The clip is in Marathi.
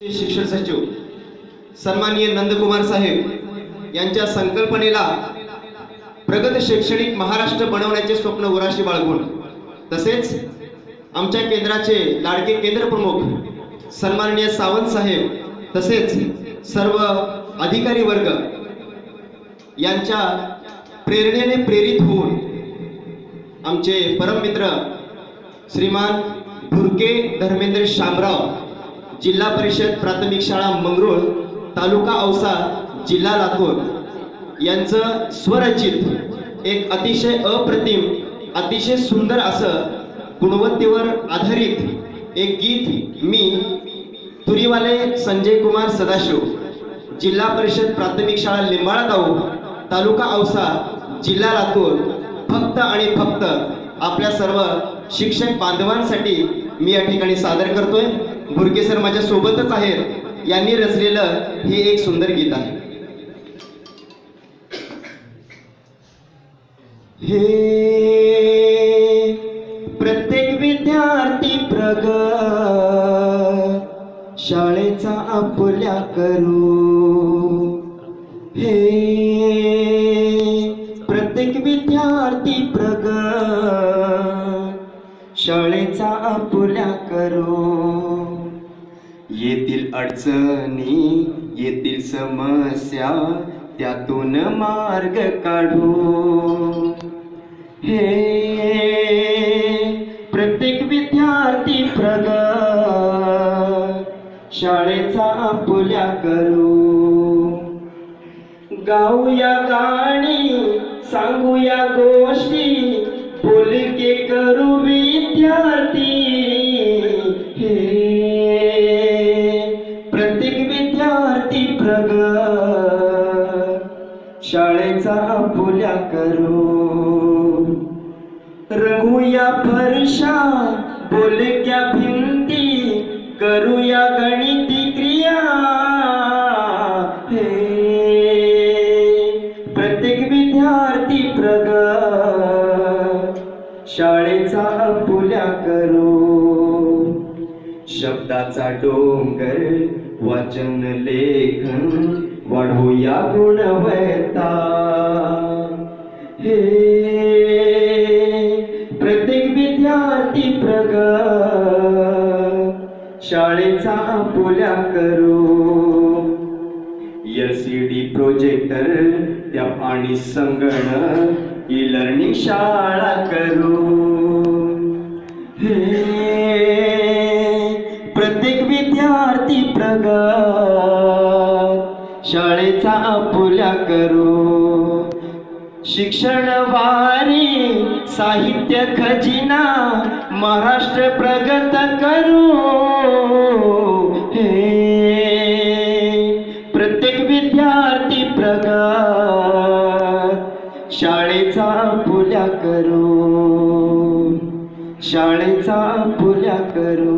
शिक्षण सचिव सन्माननीय नंदकुमार साहेब यांच्या संकल्पनेला प्रगत शैक्षणिक महाराष्ट्र बनवण्याचे स्वप्न उराशी बाळगून तसेच आमच्या केंद्राचे लाडके केंद्र प्रमुख सन्माननीय सावंत साहेब तसेच सर्व अधिकारी वर्ग यांच्या प्रेरणेने प्रेरित होऊन आमचे परममित्र श्रीमान भुरके धर्मेंद्र शामराव जिल्हा परिषद प्राथमिक शाळा मंगरुळ तालुका औसा जिल्हा लातूर यांचं स्वरचित एक अतिशय अप्रतिम अतिशय सुंदर असं गुणवत्तेवर आधारित एक गीत मी तुरीवाले संजय कुमार सदाशिव जिल्हा परिषद प्राथमिक शाळा लिंबाळागाव तालुका औसा जिल्हा लातूर फक्त आणि फक्त आपल्या सर्व शिक्षक बांधवांसाठी मी या ठिकाणी सादर करतोय। भुरके सर माझ्या सोबतच आहेत, यांनी रचलेलं हे एक सुंदर गीत आहे। हे प्रत्येक विद्यार्थी प्रगत शाळेचा आपल्या करू, हे प्रत्येक विद्यार्थी प्रगत शाळेचा आपल्या करू। येतील अडचणी येतील समस्या त्यातून मार्ग काढू, हे प्रत्येक विद्यार्थी प्रगत शाळेचा आपल्या करू। गाऊया गाणी सांगूया गोष्टी बोलके करू विद्यार्थी, हे प्रत्येक विद्यार्थी प्रगत शाळेचा आपल्या करू। रंगूया फरशा बोलक्या भिंती करूया गणिती क्रिया, हे प्रत्येक विद्यार्थी प्रगत शाळेचा आपल्या करू। शब्दाचा डोंगर वाचन लेखन वाढवूया गुणवत्ता, हे प्रत्येक विद्यार्थी प्रगत शाळेचा आपल्या करू। LCD प्रोजेक्टर टॅब आणि संगणक ई लर्निंग शाळा करू, हे प्रत्येक विद्यार्थी प्रगत शाळेचा आपल्या करू। शिक्षण वारी साहित्य खजिना महाराष्ट्र प्रगत करू, हे प्रत्येक विद्यार्थी प्रगत शाळेचा आपल्या करू, शाळेचा आपल्या करू।